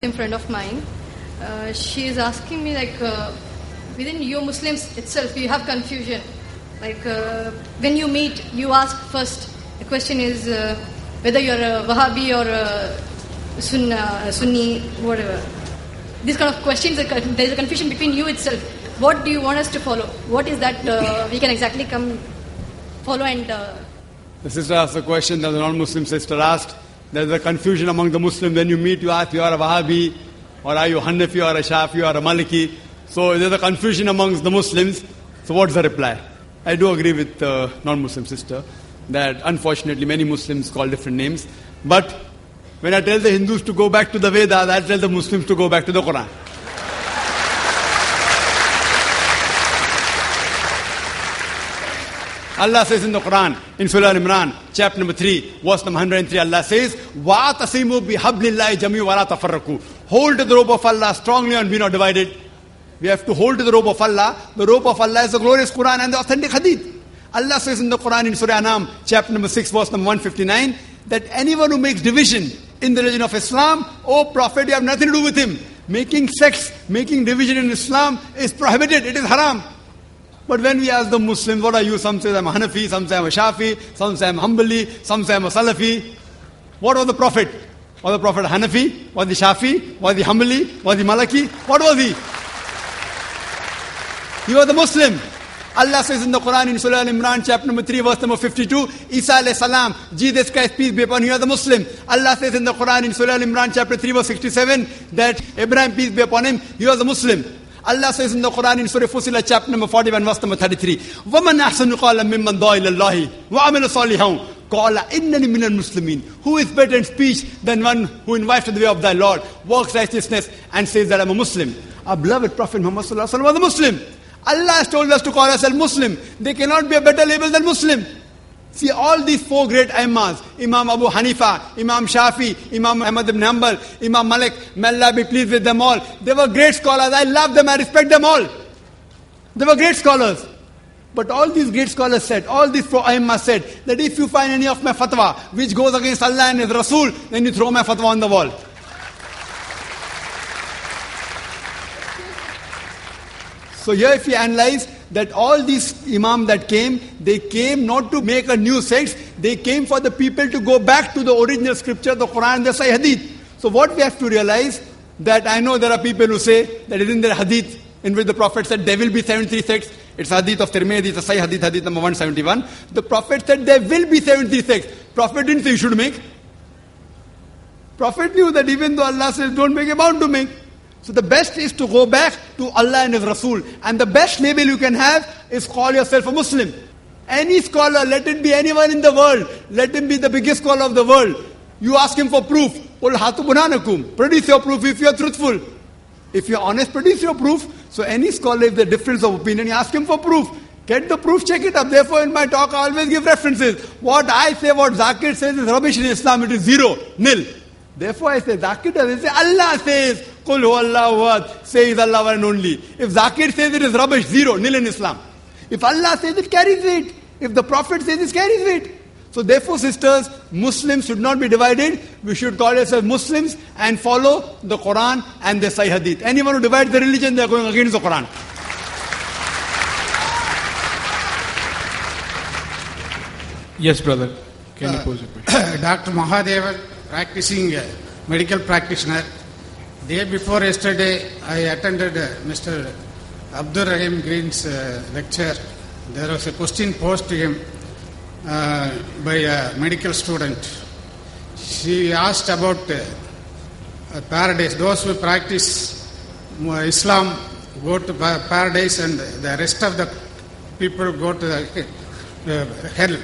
A friend of mine, she is asking me within you Muslims itself you have confusion. When you meet, you ask first. The question is whether you are a Wahhabi or a Sunni, whatever. These kind of questions, there is a confusion between you itself. What do you want us to follow? What is that we can exactly come follow and... The sister asked a question that the non-Muslim sister asked. There is a confusion among the Muslims. When you meet, you ask, you are a Wahhabi, or are you Hanafi, or a Shafi, or a Maliki. So there is a confusion amongst the Muslims. So what's the reply? I do agree with the non-Muslim sister that unfortunately many Muslims call different names. But when I tell the Hindus to go back to the Vedas, I tell the Muslims to go back to the Quran. Allah says in the Quran, in Surah Al-Imran, chapter number 3, verse number 103, Allah says, وَاعْتَصِمُوا بِحَبْلِ اللَّهِ جَمِيعًا وَلَا تَفَرَّقُوا. Hold to the rope of Allah strongly and be not divided. We have to hold to the rope of Allah. The rope of Allah is the glorious Quran and the authentic Hadith. Allah says in the Quran, in Surah Anam, chapter number 6, verse number 159, that anyone who makes division in the religion of Islam, O Prophet, you have nothing to do with him. Making sects, making division in Islam is prohibited. It is haram. But when we ask the Muslims, what are you? Some say I'm a Hanafi, some say I'm a Shafi, some say I'm Hanbali, some say I'm a Salafi. What was the Prophet? Was the Prophet Hanafi? Was he Shafi? Was he Hanbali? Was he Malaki? What was he? He was a Muslim. Allah says in the Quran, in Surah Al-Imran, chapter number 3, verse number 52, Isa alayhi salam, Jesus Christ, peace be upon him, he was a Muslim. Allah says in the Quran, in Surah Al-Imran, chapter 3, verse 67, that Abraham, peace be upon him, he was a Muslim. Allah says in the Quran, in Surah Fussilat, chapter number 41, verse number 33, وَمَنْ أَحْسَنُ قَالًا مِمَّنْ دَعَا إِلَى اللَّهِ وَعَمِلَ صَالِحًا قَالَ إِنَّنِي مِنَ الْمُسْلِمِينَ. Who is better in speech than one who invites to the way of thy Lord, works righteousness, and says that I'm a Muslim? Our beloved Prophet Muhammad sallallahu alaihi wasallam was a Muslim. Allah has told us to call ourselves Muslim. There cannot be a better label than Muslim. See, all these four great Imams, Imam Abu Hanifa, Imam Shafi, Imam Ahmad ibn Hanbal, Imam Malik, may Allah be pleased with them all. They were great scholars. I love them. I respect them all. They were great scholars. But all these great scholars said, all these four Imams said, that if you find any of my fatwa which goes against Allah and His Rasul, then you throw my fatwa on the wall. So here if you analyze that all these imams that came, they came not to make a new sect, they came for the people to go back to the original scripture, the Quran, the Sahih Hadith. So what we have to realize, that I know there are people who say that it is in the Hadith in which the Prophet said there will be 73 sects. It's Hadith of Tirmidhi, it's a Sahih Hadith, Hadith number 171. The Prophet said there will be 73 sects. Prophet didn't say you should make. Prophet knew that even though Allah says don't make, you're bound to make. So the best is to go back to Allah and His Rasul. And the best label you can have is call yourself a Muslim. Any scholar, let it be anyone in the world, let him be the biggest scholar of the world. You ask him for proof. Qul hatu burhanakum. Produce your proof if you are truthful. If you are honest, produce your proof. So any scholar, if there's difference of opinion, you ask him for proof. Get the proof, check it up. Therefore in my talk I always give references. What I say, what Zakir says is rubbish in Islam. It is zero, nil. Therefore I say, Zakir doesn't say, Allah says, Qul huwallahu ahad, says Allah one and only. If Zakir says it is rubbish, zero, nil in Islam. If Allah says it, carries weight. If the Prophet says it, carries weight. So therefore sisters, Muslims should not be divided. We should call ourselves Muslims and follow the Quran and the Sahih Hadith. Anyone who divides the religion, they are going against the Quran. Yes, brother. Can you pose a question? Dr. Mahadevan, practicing medical practitioner. Day before yesterday, I attended Mr. Abdur Rahim Green's lecture. There was a question posed to him by a medical student. She asked about paradise. Those who practice Islam go to paradise and the rest of the people go to the hell.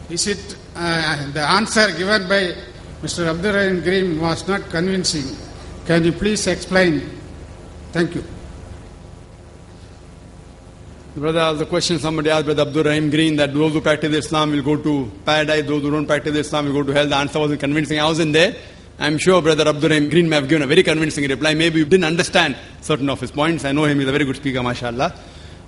Is it the answer given by Mr. Abdur Rahim Green was not convincing? Can you please explain? Thank you. Brother, the question somebody asked Brother Abdur Rahim Green that those who practice Islam will go to paradise, those who don't practice Islam will go to hell. The answer wasn't convincing. I wasn't there. I'm sure Brother Abdur Rahim Green may have given a very convincing reply. Maybe you didn't understand certain of his points. I know him, he's a very good speaker, mashallah.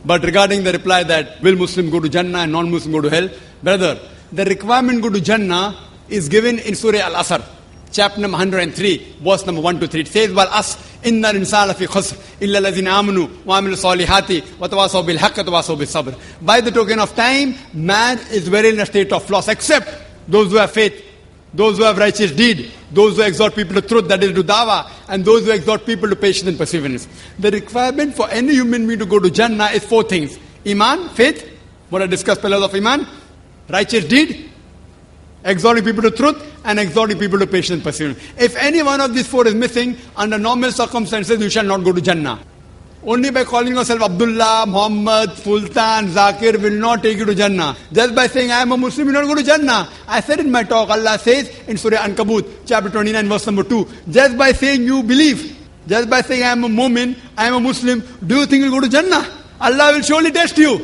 But regarding the reply that will Muslim go to Jannah and non-Muslim go to hell, brother, the requirement go to Jannah is given in Surah Al-Asr. chapter number 103, verse number 1 to 3. It says, "Wal as inna insana fi khusr illa allazina amanu wa amilu salihati wa tawasaw bil haqqi wa tawasaw bis sabr." By the token of time, man is very in a state of loss, except those who have faith, those who have righteous deed, those who exhort people to truth, that is to dawah, and those who exhort people to patience and perseverance. The requirement for any human being to go to Jannah is 4 things: Iman, faith, what I discussed, pillars of Iman; righteous deed; exhorting people to truth; and exhorting people to patience and perseverance. If any one of these 4 is missing, under normal circumstances, you shall not go to Jannah. Only by calling yourself Abdullah, Muhammad, Sultan, Zakir will not take you to Jannah. Just by saying I am a Muslim, you will not go to Jannah. I said in my talk, Allah says in Surah Ankabut, chapter 29, verse number 2, just by saying you believe, just by saying I am a Mu'min, I am a Muslim, do you think you will go to Jannah? Allah will surely test you.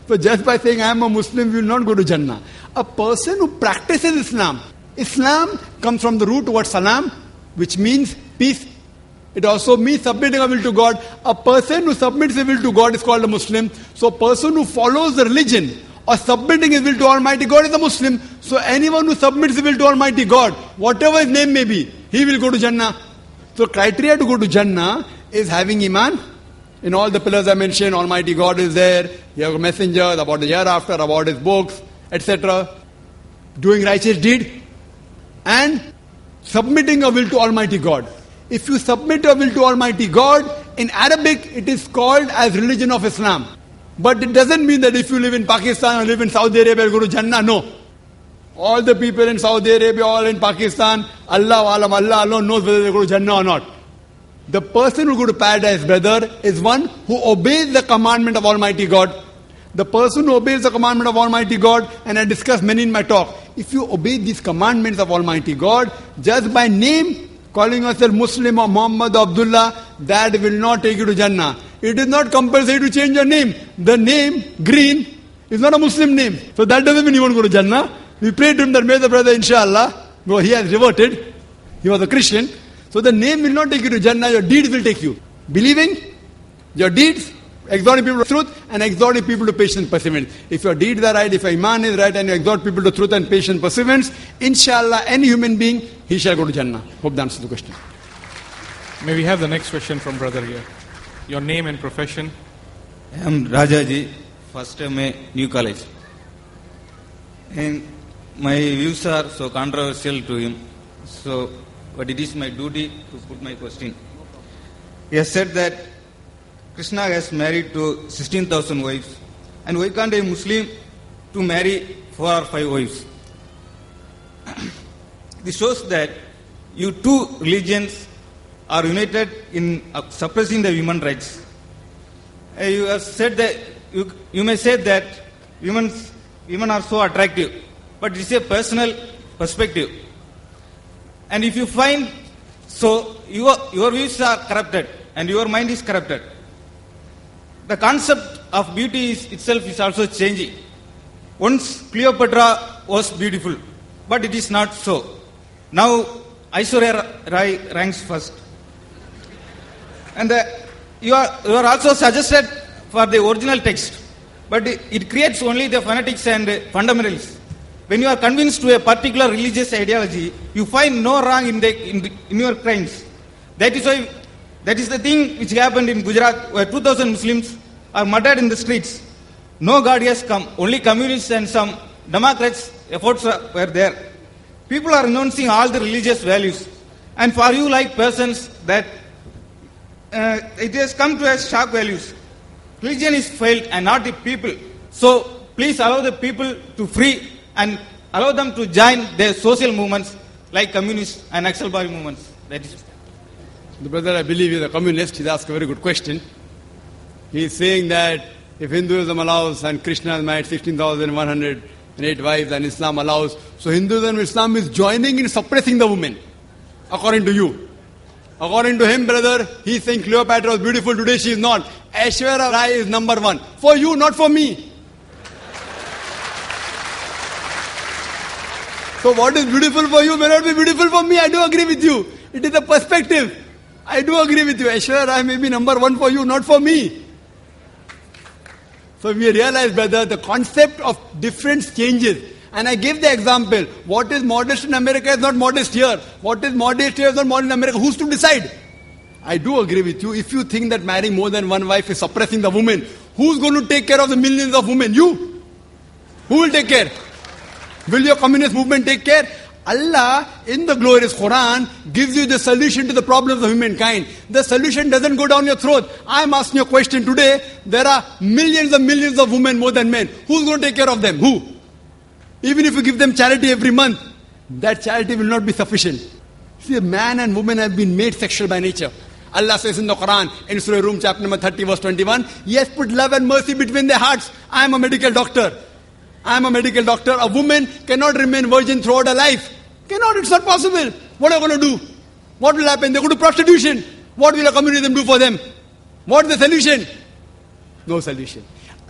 So just by saying I am a Muslim, you will not go to Jannah. A person who practices Islam, Islam comes from the root word salam, which means peace. It also means submitting a will to God. A person who submits his will to God is called a Muslim. So a person who follows the religion or submitting his will to Almighty God is a Muslim. So anyone who submits his will to Almighty God, whatever his name may be, he will go to Jannah. So criteria to go to Jannah is having Iman. In all the pillars I mentioned, Almighty God is there. You have a messenger, about the hereafter, about his books, etc. Doing righteous deed and submitting a will to Almighty God. If you submit your will to Almighty God, in Arabic it is called as religion of Islam. But it doesn't mean that if you live in Pakistan or live in Saudi Arabia, you go to Jannah. No. All the people in Saudi Arabia, all in Pakistan, Allah alone knows whether they go to Jannah or not. The person who go to paradise, brother, is one who obeys the commandment of Almighty God. The person who obeys the commandment of Almighty God, and I discussed many in my talk, if you obey these commandments of Almighty God, just by name, calling yourself Muslim or Muhammad or Abdullah, that will not take you to Jannah. It is not compulsory to change your name. The name, Green, is not a Muslim name. So that doesn't mean you won't go to Jannah. We prayed to him that may the brother, inshallah, go, he has reverted. He was a Christian. So the name will not take you to Jannah, your deeds will take you. Believing, your deeds, exhorting people to truth, and exhorting people to patience and perseverance. If your deeds are right, if your Iman is right, and you exhort people to truth and patience and perseverance, inshallah, any human being, he shall go to Jannah. Hope that answers the question. May we have the next question from brother here? Your name and profession? I am Rajaji, first MA, New College. And my views are so controversial to him. So, but it is my duty to put my question. He has said that Krishna has married to 16,000 wives. And why can't a Muslim to marry 4 or 5 wives? This shows that you 2 religions are united in suppressing the human rights. You have said that you may say that women are so attractive, but it's a personal perspective. And if you find so, your views are corrupted and your mind is corrupted. The concept of beauty itself is also changing. Once Cleopatra was beautiful, but it is not so. Now Aishwarya Rai ranks first. And you are also suggested for the original text, but it creates only the fanatics and fundamentalists. When you are convinced to a particular religious ideology, you find no wrong in your crimes. That is the thing which happened in Gujarat, where 2,000 Muslims are murdered in the streets. No God has come, only communists and some Democrats' efforts were there. People are renouncing all the religious values. And for you like persons that it has come to as shock values. Religion is failed and not the people. So please allow the people to free and allow them to join their social movements like communist and Naxal Bari movements. That is. The brother, I believe, is a communist. He's asked a very good question. He's saying that if Hinduism allows and Krishna has married 16,108 wives and Islam allows, so Hinduism and Islam is joining in suppressing the women, according to you. According to him, brother, he's saying Cleopatra was beautiful, today she is not. Aishwarya Rai is number 1. For you, not for me. So what is beautiful for you may not be beautiful for me. I do agree with you. It is a perspective. I do agree with you. Aishwarya Rai may be number 1 for you, not for me. So we realize, brother, the concept of difference changes. And I gave the example. What is modest in America is not modest here. What is modest here is not modest in America. Who's to decide? I do agree with you. If you think that marrying more than one wife is suppressing the woman, who's going to take care of the millions of women? You? Who will take care? Will your communist movement take care? Allah, in the glorious Quran, gives you the solution to the problems of humankind. The solution doesn't go down your throat. I'm asking you a question today. There are millions and millions of women more than men. Who's going to take care of them? Who? Even if you give them charity every month, that charity will not be sufficient. See, man and woman have been made sexual by nature. Allah says in the Quran, in Surah Rum, chapter number 30, verse 21, Yes, put love and mercy between their hearts. I am a medical doctor. I am a medical doctor. A woman cannot remain virgin throughout her life. Cannot, it's not possible. What are you going to do? What will happen? They go to prostitution. What will a communism do for them? What is the solution? No solution.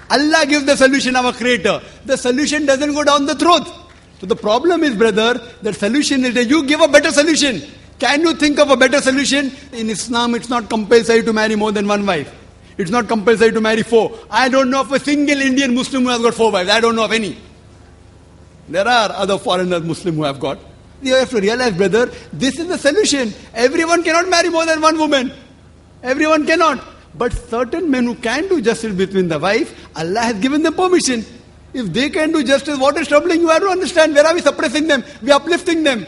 Allah gives the solution, our creator. The solution doesn't go down the throat. So the problem is, brother, the solution is that you give a better solution. Can you think of a better solution? In Islam, it's not compulsory to marry more than one wife. It's not compulsory to marry 4. I don't know of a single Indian Muslim who has got 4 wives. I don't know of any. There are other foreigners Muslim who have got. You have to realize, brother, this is the solution. Everyone cannot marry more than one woman. Everyone cannot. But certain men who can do justice between the wife, Allah has given them permission. If they can do justice, what is troubling you? I don't understand. Where are we suppressing them? We are uplifting them.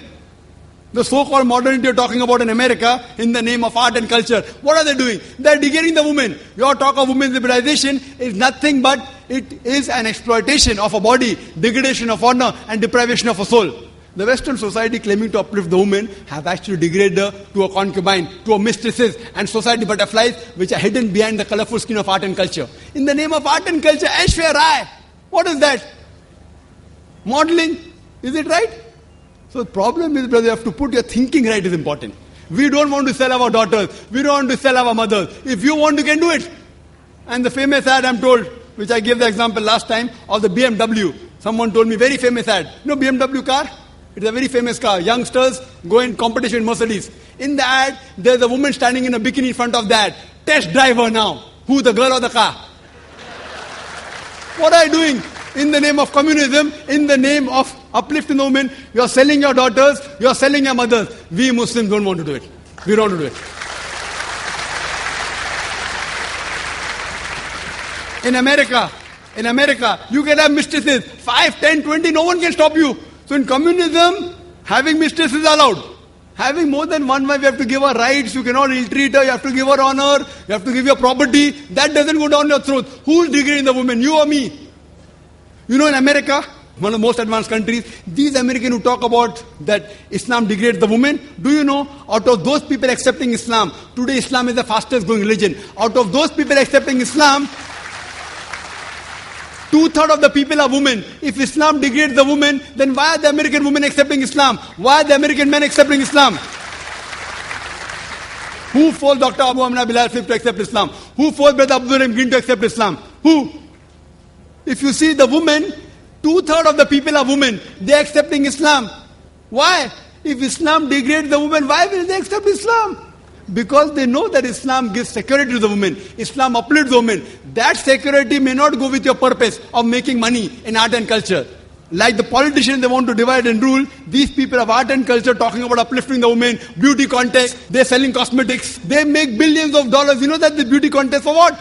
The so-called modernity you're talking about in America, in the name of art and culture, what are they doing? They're degrading the woman. Your talk of women's liberalization is nothing but it is an exploitation of a body, degradation of honor and deprivation of a soul. The Western society claiming to uplift the woman have actually degraded her to a concubine, to a mistresses and society butterflies which are hidden behind the colorful skin of art and culture. In the name of art and culture, Aishwarya Rai. What is that? Modeling. Is it right? So the problem is, brother, you have to put your thinking right is important. We don't want to sell our daughters. We don't want to sell our mothers. If you want, you can do it. And the famous ad, I'm told, which I gave the example last time, of the BMW. Someone told me, very famous ad. You know BMW car? It's a very famous car. Youngsters go in competition with Mercedes. In the ad, there's a woman standing in a bikini in front of that. Test drive her now. Who, the girl or the car? What are you doing? In the name of communism, in the name of uplifting the women, you are selling your daughters, you are selling your mothers. We Muslims don't want to do it. We don't want to do it. In America, you can have mistresses, 5, 10, 20, no one can stop you. So in communism, having mistresses is allowed. Having more than one wife, you have to give her rights, you cannot ill-treat her, you have to give her honor, you have to give her property. That doesn't go down your throat. Who is degrading the woman, you or me? You know, in America, one of the most advanced countries, these Americans who talk about that Islam degrades the woman, do you know, out of those people accepting Islam, today Islam is the fastest growing religion. Out of those people accepting Islam, 2/3 of the people are women. If Islam degrades the woman, then why are the American women accepting Islam? Why are the American men accepting Islam? Who forced Dr. Abu Amna Bilal to accept Islam? Who forced Brother Abdul Rahim Green to accept Islam? Who? If you see the women, 2/3 of the people are women. They are accepting Islam. Why? If Islam degrades the woman, why will they accept Islam? Because they know that Islam gives security to the woman. Islam uplifts the woman. That security may not go with your purpose of making money in art and culture. Like the politicians, they want to divide and rule. These people of art and culture talking about uplifting the woman, beauty contest, they're selling cosmetics. They make billions of dollars. You know that the beauty contest for what?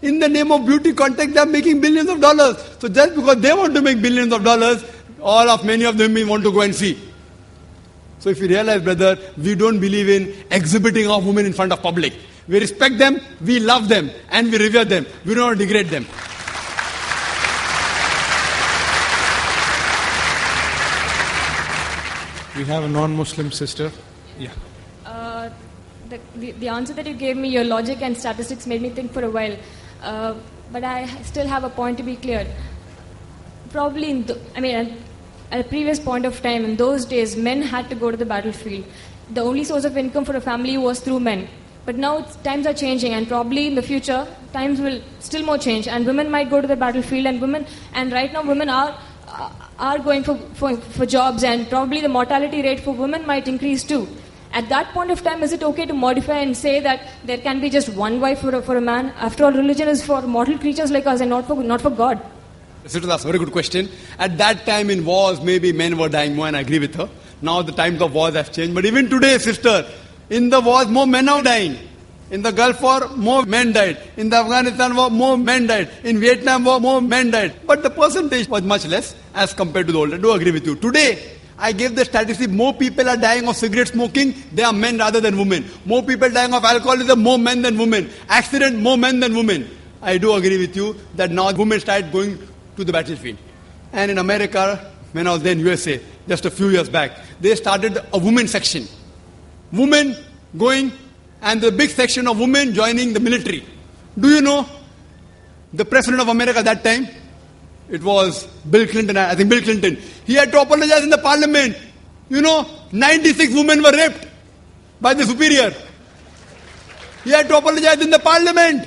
In the name of beauty contest, they are making billions of dollars. So just because they want to make billions of dollars, many of them want to go and see. So if you realize, brother, we don't believe in exhibiting our women in front of public. We respect them, we love them, and we revere them. We don't want to degrade them. We have a non-Muslim sister. Yeah. The answer that you gave me, your logic and statistics made me think for a while. But I still have a point to be clear. Probably, at a previous point of time, in those days, men had to go to the battlefield. The only source of income for a family was through men. But now times are changing, and probably in the future, times will still more change, and women might go to the battlefield, and right now women are going for jobs, and probably the mortality rate for women might increase too. At that point of time, is it okay to modify and say that there can be just one wife for a man? After all, religion is for mortal creatures like us and not for God. Sister asked a very good question. At that time in wars, maybe men were dying more, and I agree with her. Now the times of wars have changed. But even today, sister, in the wars, more men are dying. In the Gulf War, more men died. In the Afghanistan War, more men died. In Vietnam War, more men died. But the percentage was much less as compared to the old. I do agree with you. Today, I gave the statistic, more people are dying of cigarette smoking, they are men rather than women. More people dying of alcoholism, more men than women. Accident, more men than women. I do agree with you that now women started going to the battlefield. And in America, when I was there in USA, just a few years back, they started a women section. Women going, and the big section of women joining the military. Do you know the President of America at that time? It was Bill Clinton, I think Bill Clinton. He had to apologize in the parliament. 96 women were raped by the superior. He had to apologize in the parliament.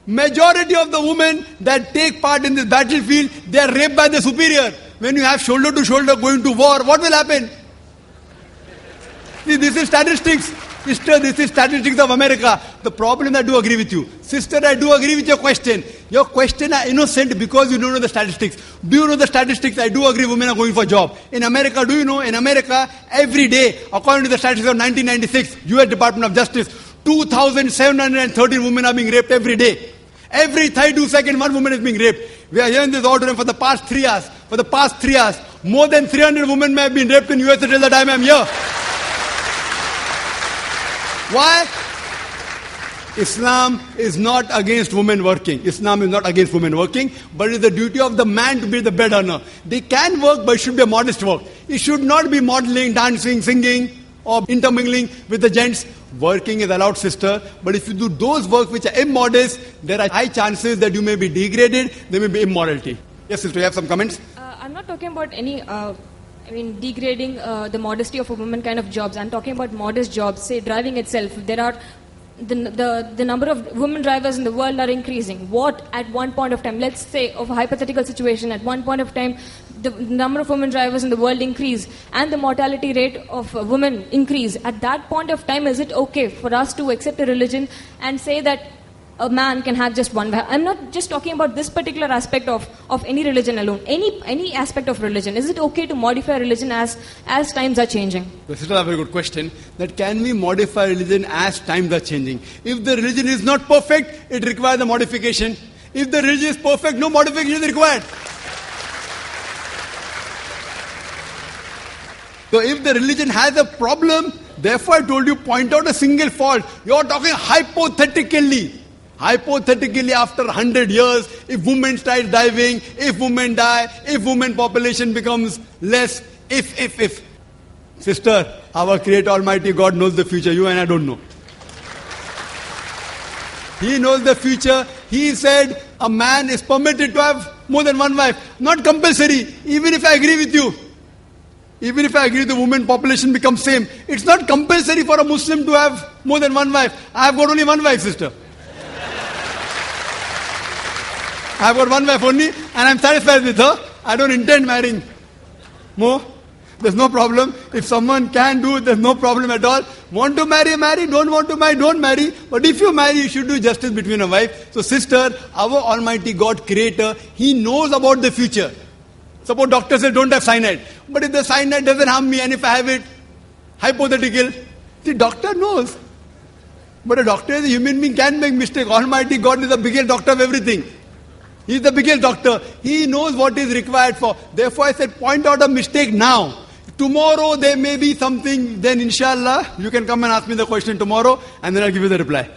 Majority of the women that take part in this battlefield, they are raped by the superior. When you have shoulder to shoulder going to war, what will happen? See, this is statistics. Sister, this is statistics of America. The problem, I do agree with you. Sister, I do agree with your question. Your question are innocent because you don't know the statistics. Do you know the statistics? I do agree women are going for job. In America, do you know, in America, every day, according to the statistics of 1996, US Department of Justice, 2,713 women are being raped every day. Every 32 seconds, one woman is being raped. We are here in this auditorium for the past 3 hours. For the past 3 hours, more than 300 women may have been raped in US till the time I am here. Why? Islam is not against women working. Islam is not against women working, but it is the duty of the man to be the bread earner. They can work, but it should be a modest work. It should not be modeling, dancing, singing, or intermingling with the gents. Working is allowed, sister, but if you do those work which are immodest, there are high chances that you may be degraded, there may be immorality. Yes, sister, you have some comments? I'm not talking about any degrading the modesty of a woman kind of jobs. I'm talking about modest jobs, say driving itself. There are the number of women drivers in the world are increasing. What at one point of time, let's say of a hypothetical situation, at one point of time the number of women drivers in the world increase and the mortality rate of women increase. At that point of time, is it okay for us to accept a religion and say that a man can have just one wife? I'm not just talking about this particular aspect of any religion alone. Any aspect of religion. Is it okay to modify religion as times are changing? This is a very good question. That can we modify religion as times are changing? If the religion is not perfect, it requires a modification. If the religion is perfect, no modification is required. So if the religion has a problem, therefore I told you, point out a single fault. You are talking hypothetically. Hypothetically, after 100 years, if women start diving, if women die, if women population becomes less, if. Sister, our Creator Almighty God knows the future. You and I don't know. He knows the future. He said a man is permitted to have more than one wife. Not compulsory. Even if I agree with you. Even if I agree the women population becomes same. It's not compulsory for a Muslim to have more than one wife. I have got only one wife, sister. I have got one wife only and I am satisfied with her. I don't intend marrying more. There's no problem. If someone can do it, there's no problem at all. Want to marry, marry. Don't want to marry, don't marry. But if you marry, you should do justice between a wife. So sister, our Almighty God Creator, He knows about the future. Suppose doctor says don't have cyanide. But if the cyanide doesn't harm me and if I have it, hypothetical, the doctor knows. But a doctor is a human being, can make mistake. Almighty God is the biggest doctor of everything. He is the biggest doctor. He knows what is required for. Therefore I said point out a mistake now. Tomorrow there may be something, then inshallah you can come and ask me the question tomorrow and then I'll give you the reply.